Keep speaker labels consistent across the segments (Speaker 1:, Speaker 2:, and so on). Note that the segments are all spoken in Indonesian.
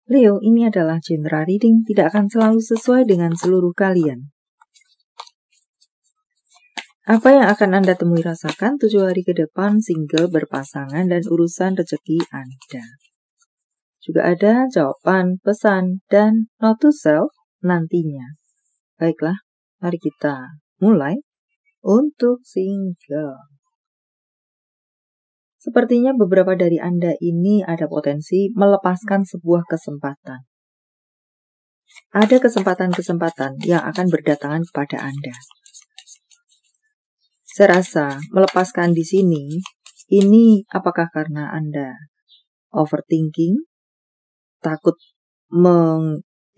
Speaker 1: Leo, ini adalah general reading, tidak akan selalu sesuai dengan seluruh kalian. Apa yang akan Anda temui rasakan 7 hari ke depan, single, berpasangan, dan urusan rezeki Anda. Juga ada jawaban, pesan, dan note to self nantinya. Baiklah, mari kita mulai untuk single. Sepertinya beberapa dari Anda ini ada potensi melepaskan sebuah kesempatan. Ada kesempatan-kesempatan yang akan berdatangan kepada Anda. Saya rasa melepaskan di sini, ini apakah karena Anda overthinking, takut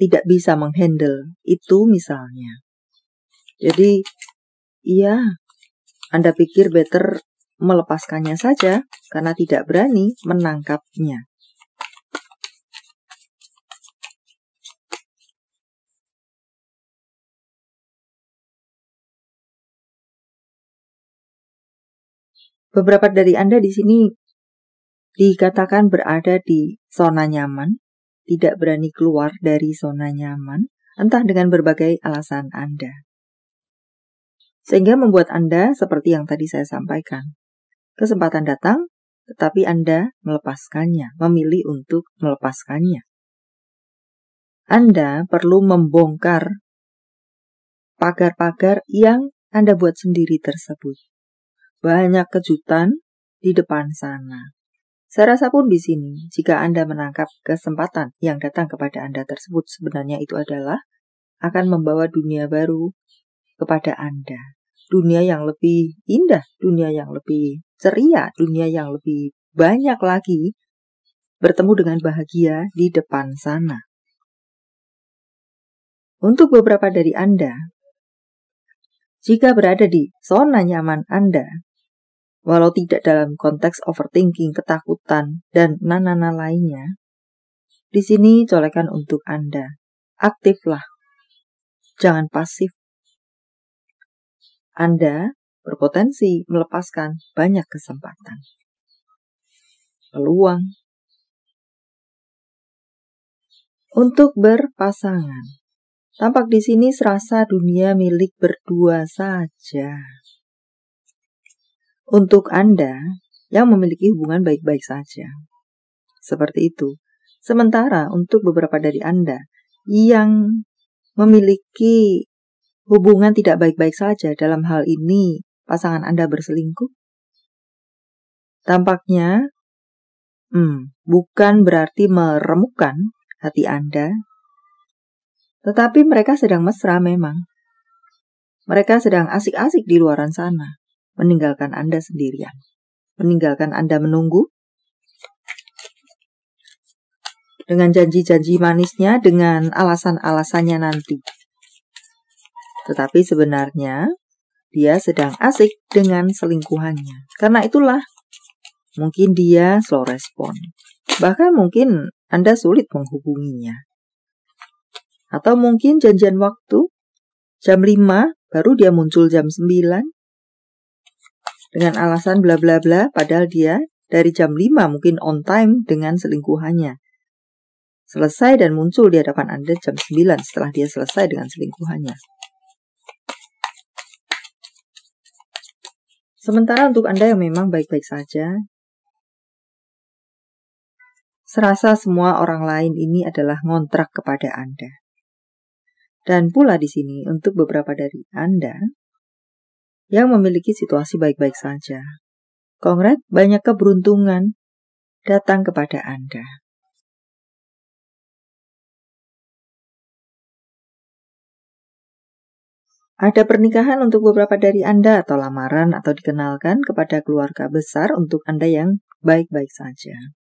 Speaker 1: tidak bisa menghandle itu misalnya. Jadi, Anda pikir better melepaskannya saja karena tidak berani menangkapnya. Beberapa dari Anda di sini dikatakan berada di zona nyaman, tidak berani keluar dari zona nyaman, entah dengan berbagai alasan Anda. Sehingga membuat Anda seperti yang tadi saya sampaikan. Kesempatan datang, tetapi Anda melepaskannya, memilih untuk melepaskannya. Anda perlu membongkar pagar-pagar yang Anda buat sendiri tersebut. Banyak kejutan di depan sana. Saya rasa pun di sini, jika Anda menangkap kesempatan yang datang kepada Anda tersebut, sebenarnya itu adalah akan membawa dunia baru kepada Anda. Dunia yang lebih indah, dunia yang lebih ceria, dunia yang lebih banyak lagi bertemu dengan bahagia di depan sana. Untuk beberapa dari Anda, jika berada di zona nyaman Anda, walau tidak dalam konteks overthinking, ketakutan, dan nana-nana lainnya, di sini colekan untuk Anda. Aktiflah, jangan pasif. Anda berpotensi melepaskan banyak kesempatan, peluang. Untuk berpasangan, tampak di sini serasa dunia milik berdua saja. Untuk Anda yang memiliki hubungan baik-baik saja, seperti itu. Sementara untuk beberapa dari Anda yang memiliki hubungan tidak baik-baik saja, dalam hal ini pasangan Anda berselingkuh, tampaknya bukan berarti meremukkan hati Anda, tetapi mereka sedang mesra memang. Mereka sedang asik-asik di luaran sana, meninggalkan Anda sendirian, meninggalkan Anda menunggu, dengan janji-janji manisnya, dengan alasan-alasannya nanti. Tetapi sebenarnya dia sedang asik dengan selingkuhannya. Karena itulah mungkin dia slow respon. Bahkan mungkin Anda sulit menghubunginya. Atau mungkin janjian waktu jam 5 baru dia muncul jam 9 dengan alasan bla bla bla, padahal dia dari jam 5 mungkin on time dengan selingkuhannya. Selesai dan muncul di hadapan Anda jam 9 setelah dia selesai dengan selingkuhannya. Sementara untuk Anda yang memang baik-baik saja, serasa semua orang lain ini adalah ngontrak kepada Anda. Dan pula di sini untuk beberapa dari Anda yang memiliki situasi baik-baik saja, congrats, banyak keberuntungan datang kepada Anda. Ada pernikahan untuk beberapa dari Anda atau lamaran atau dikenalkan kepada keluarga besar untuk Anda yang baik-baik saja.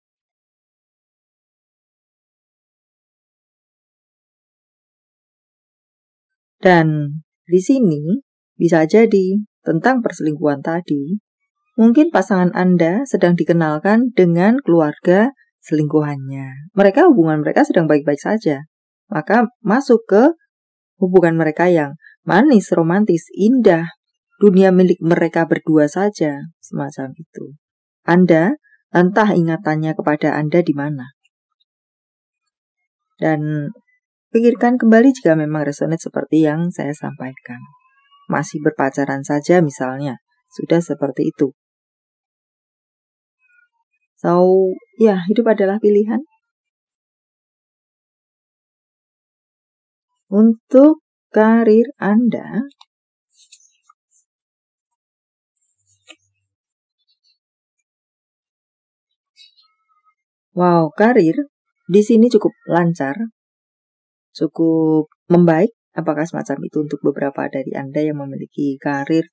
Speaker 1: Dan di sini bisa jadi tentang perselingkuhan tadi, mungkin pasangan Anda sedang dikenalkan dengan keluarga selingkuhannya. Hubungan mereka sedang baik-baik saja. Maka masuk ke hubungan mereka yang manis, romantis, indah, dunia milik mereka berdua saja, semacam itu. Anda, entah ingatannya kepada Anda di mana. Dan pikirkan kembali jika memang resonate seperti yang saya sampaikan. Masih berpacaran saja misalnya, sudah seperti itu. So, ya, hidup adalah pilihan. Untuk karir Anda, wow, karir di sini cukup lancar, cukup membaik. Apakah semacam itu untuk beberapa dari Anda yang memiliki karir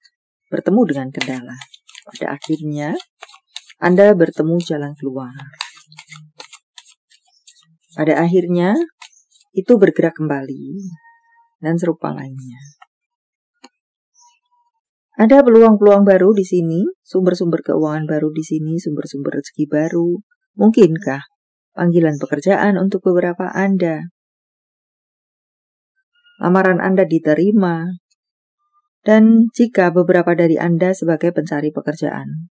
Speaker 1: bertemu dengan kendala? Pada akhirnya, Anda bertemu jalan keluar. Pada akhirnya, itu bergerak kembali, dan serupa lainnya. Ada peluang-peluang baru di sini, sumber-sumber keuangan baru di sini, sumber-sumber rezeki baru. Mungkinkah panggilan pekerjaan untuk beberapa Anda? Lamaran Anda diterima. Dan jika beberapa dari Anda sebagai pencari pekerjaan,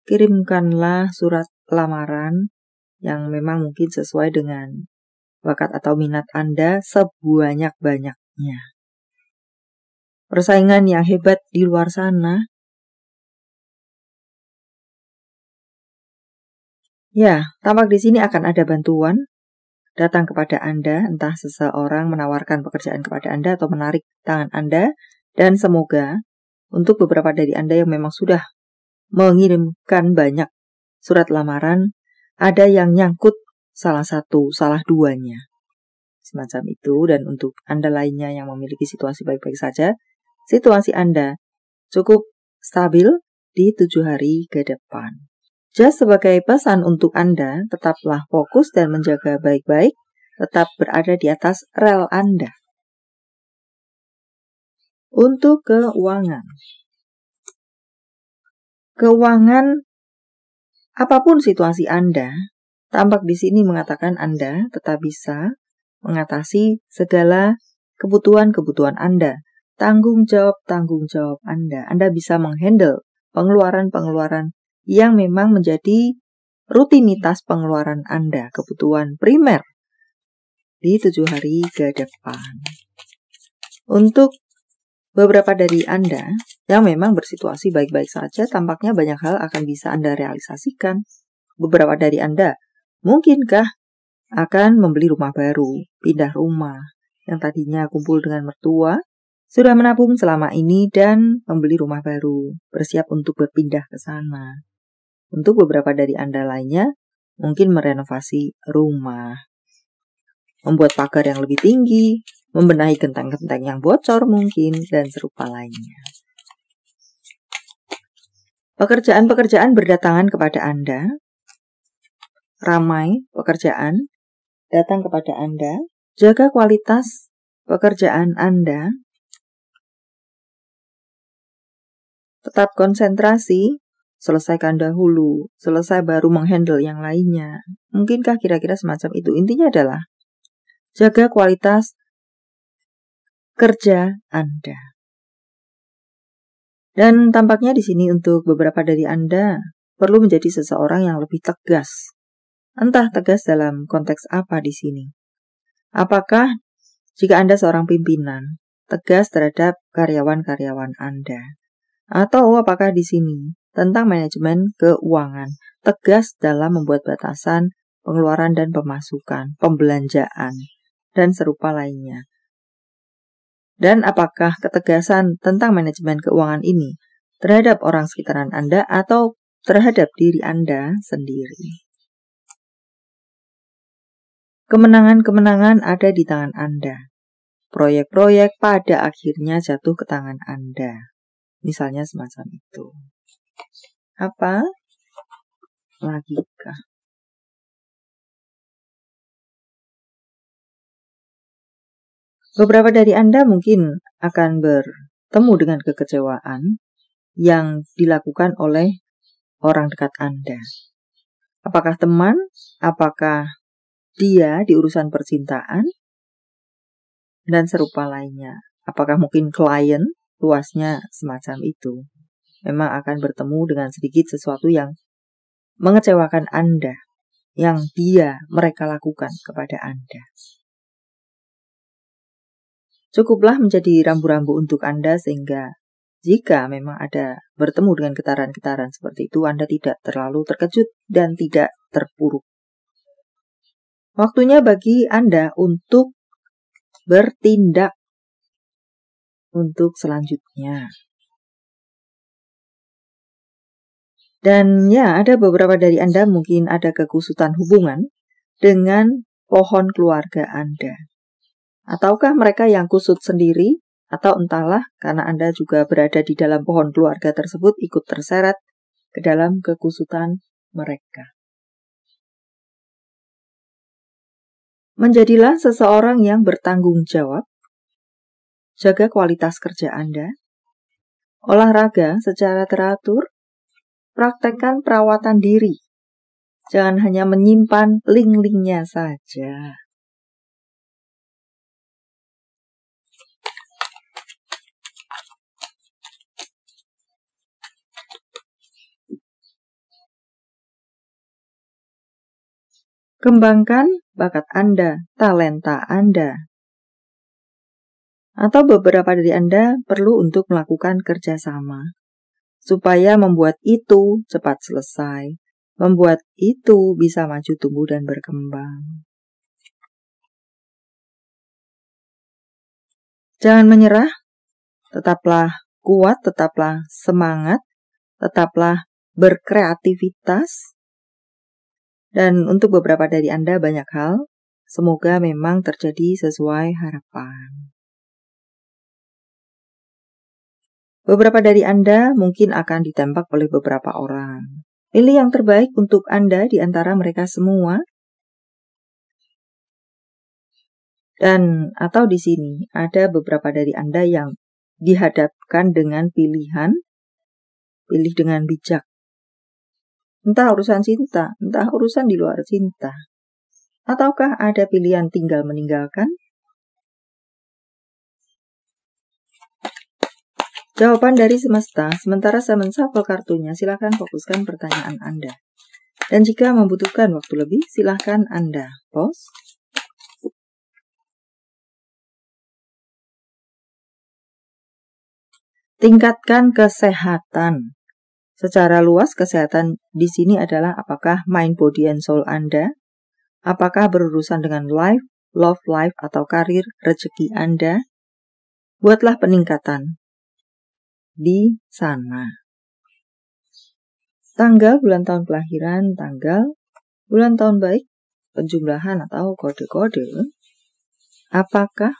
Speaker 1: kirimkanlah surat lamaran yang memang mungkin sesuai dengan bakat atau minat Anda sebanyak-banyaknya. Persaingan yang hebat di luar sana. Ya, tampak di sini akan ada bantuan datang kepada Anda, entah seseorang menawarkan pekerjaan kepada Anda atau menarik tangan Anda, dan semoga untuk beberapa dari Anda yang memang sudah mengirimkan banyak surat lamaran, ada yang nyangkut salah satu, salah duanya. Semacam itu, dan untuk Anda lainnya yang memiliki situasi baik-baik saja, situasi Anda cukup stabil di 7 hari ke depan. Just sebagai pesan untuk Anda, tetaplah fokus dan menjaga baik-baik, tetap berada di atas rel Anda. Untuk keuangan. Keuangan, apapun situasi Anda, tampak di sini mengatakan Anda tetap bisa mengatasi segala kebutuhan-kebutuhan Anda. Tanggung jawab Anda. Anda bisa menghandle pengeluaran-pengeluaran yang memang menjadi rutinitas pengeluaran Anda, kebutuhan primer di 7 hari ke depan. Untuk beberapa dari Anda yang memang bersituasi baik-baik saja, tampaknya banyak hal akan bisa Anda realisasikan. Beberapa dari Anda, mungkinkah akan membeli rumah baru, pindah rumah, yang tadinya kumpul dengan mertua, sudah menabung selama ini dan membeli rumah baru, bersiap untuk berpindah ke sana. Untuk beberapa dari Anda lainnya, mungkin merenovasi rumah, membuat pagar yang lebih tinggi, membenahi genteng-genteng yang bocor mungkin, dan serupa lainnya. Pekerjaan-pekerjaan berdatangan kepada Anda, ramai pekerjaan datang kepada Anda, jaga kualitas pekerjaan Anda, tetap konsentrasi, selesaikan dahulu, selesai baru menghandle yang lainnya. Mungkinkah kira-kira semacam itu? Intinya adalah jaga kualitas kerja Anda. Dan tampaknya di sini untuk beberapa dari Anda perlu menjadi seseorang yang lebih tegas. Entah tegas dalam konteks apa di sini. Apakah jika Anda seorang pimpinan, tegas terhadap karyawan-karyawan Anda? Atau apakah di sini tentang manajemen keuangan, tegas dalam membuat batasan pengeluaran dan pemasukan, pembelanjaan, dan serupa lainnya. Dan apakah ketegasan tentang manajemen keuangan ini terhadap orang sekitaran Anda atau terhadap diri Anda sendiri? Kemenangan-kemenangan ada di tangan Anda. Proyek-proyek pada akhirnya jatuh ke tangan Anda. Misalnya semacam itu. Apa lagi kah? Beberapa dari Anda mungkin akan bertemu dengan kekecewaan yang dilakukan oleh orang dekat Anda. Apakah teman? Apakah dia di urusan percintaan? Dan serupa lainnya. Apakah mungkin klien? Luasnya semacam itu. Memang akan bertemu dengan sedikit sesuatu yang mengecewakan Anda, yang mereka lakukan kepada Anda. Cukuplah menjadi rambu-rambu untuk Anda sehingga jika memang ada bertemu dengan getaran-getaran seperti itu, Anda tidak terlalu terkejut dan tidak terpuruk. Waktunya bagi Anda untuk bertindak untuk selanjutnya. Dan ya, ada beberapa dari Anda mungkin ada kekusutan hubungan dengan pohon keluarga Anda. Ataukah mereka yang kusut sendiri, atau entahlah karena Anda juga berada di dalam pohon keluarga tersebut ikut terseret ke dalam kekusutan mereka. Menjadilah seseorang yang bertanggung jawab, jaga kualitas kerja Anda, olahraga secara teratur, praktekkan perawatan diri. Jangan hanya menyimpan link-linknya saja. Kembangkan bakat Anda, talenta Anda. Atau beberapa dari Anda perlu untuk melakukan kerjasama, supaya membuat itu cepat selesai, membuat itu bisa maju tumbuh dan berkembang. Jangan menyerah, tetaplah kuat, tetaplah semangat, tetaplah berkreativitas. Dan untuk beberapa dari Anda banyak hal, semoga memang terjadi sesuai harapan. Beberapa dari Anda mungkin akan ditembak oleh beberapa orang. Pilih yang terbaik untuk Anda di antara mereka semua. Dan atau di sini ada beberapa dari Anda yang dihadapkan dengan pilihan, pilih dengan bijak. Entah urusan cinta, entah urusan di luar cinta. Ataukah ada pilihan tinggal meninggalkan? Jawaban dari semesta, sementara saya menshuffle kartunya, silakan fokuskan pertanyaan Anda. Dan jika membutuhkan waktu lebih, silakan Anda pause. Tingkatkan kesehatan. Secara luas, kesehatan di sini adalah apakah mind, body, and soul Anda, apakah berurusan dengan life, love life, atau karir, rezeki Anda. Buatlah peningkatan di sana. Tanggal, bulan, tahun kelahiran, tanggal, bulan, tahun baik, penjumlahan atau kode-kode. Apakah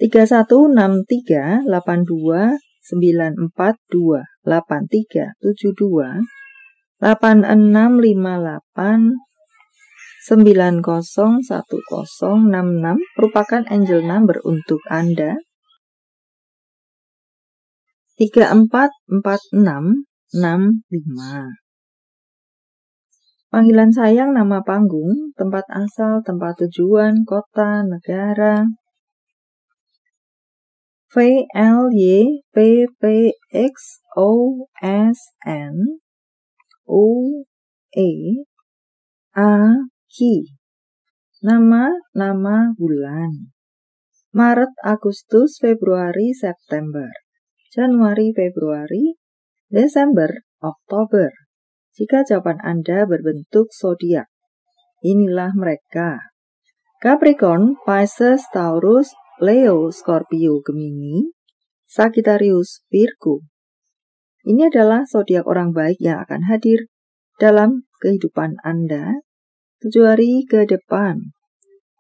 Speaker 1: tiga satu enam tiga delapan dua 942-8372-8658-90101066 merupakan angel number untuk Anda. 344665. Panggilan sayang, nama panggung, tempat asal, tempat tujuan, kota, negara. VLYPPXOSNOEAQ. Nama bulan. Maret, Agustus, Februari, September. Januari, Februari, Desember, Oktober. Jika jawaban Anda berbentuk zodiak, inilah mereka. Capricorn, Pisces, Taurus, Leo, Scorpio, Gemini, Sagittarius, Virgo. Ini adalah zodiak orang baik yang akan hadir dalam kehidupan Anda 7 hari ke depan.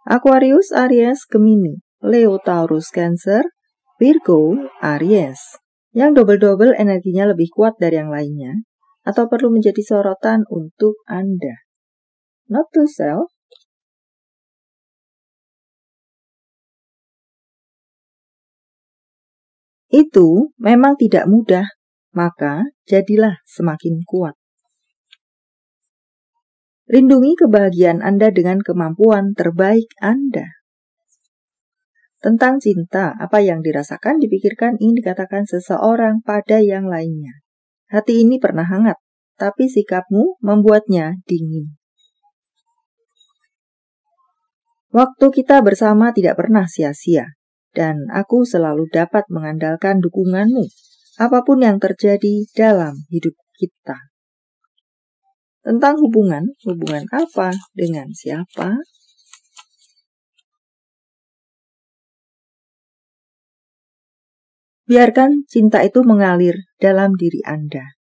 Speaker 1: Aquarius, Aries, Gemini, Leo, Taurus, Cancer, Virgo, Aries. Yang double-double energinya lebih kuat dari yang lainnya atau perlu menjadi sorotan untuk Anda. Note to self. Itu memang tidak mudah, maka jadilah semakin kuat. Lindungi kebahagiaan Anda dengan kemampuan terbaik Anda. Tentang cinta, apa yang dirasakan, dipikirkan, ingin dikatakan seseorang pada yang lainnya. Hati ini pernah hangat, tapi sikapmu membuatnya dingin. Waktu kita bersama tidak pernah sia-sia, dan aku selalu dapat mengandalkan dukunganmu, apapun yang terjadi dalam hidup kita. Tentang hubungan apa dengan siapa? Biarkan cinta itu mengalir dalam diri Anda,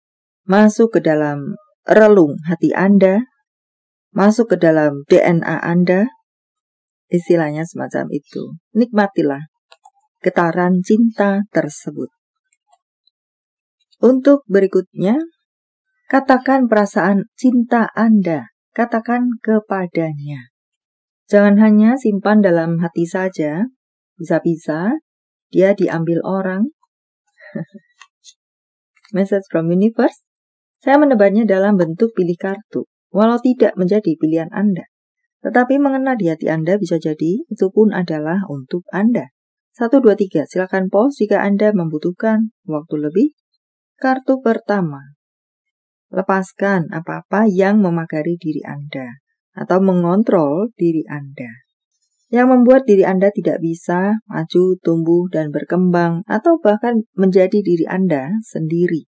Speaker 1: masuk ke dalam relung hati Anda, masuk ke dalam DNA Anda, istilahnya semacam itu. Nikmatilah getaran cinta tersebut. Untuk berikutnya, katakan perasaan cinta Anda, katakan kepadanya. Jangan hanya simpan dalam hati saja, bisa-bisa dia diambil orang. Message from Universe, saya menebarnya dalam bentuk pilih kartu, walau tidak menjadi pilihan Anda. Tetapi mengena di hati Anda bisa jadi itu pun adalah untuk Anda. 1, 2, 3, silakan pause jika Anda membutuhkan waktu lebih. Kartu pertama, lepaskan apa-apa yang memagari diri Anda atau mengontrol diri Anda, yang membuat diri Anda tidak bisa maju, tumbuh, dan berkembang, atau bahkan menjadi diri Anda sendiri.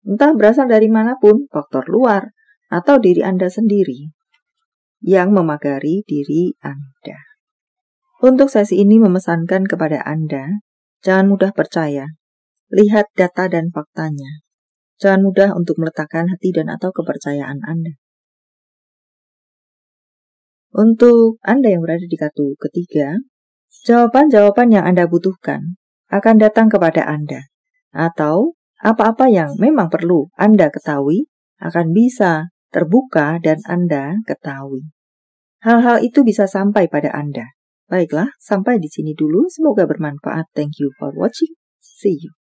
Speaker 1: Entah berasal dari manapun, faktor luar, atau diri Anda sendiri yang memagari diri Anda. Untuk sesi ini memesankan kepada Anda, jangan mudah percaya. Lihat data dan faktanya. Jangan mudah untuk meletakkan hati dan atau kepercayaan Anda. Untuk Anda yang berada di kartu ketiga, jawaban-jawaban yang Anda butuhkan akan datang kepada Anda. Atau apa-apa yang memang perlu Anda ketahui akan bisa terbuka dan Anda ketahui. Hal-hal itu bisa sampai pada Anda. Baiklah, sampai di sini dulu. Semoga bermanfaat. Thank you for watching. See you.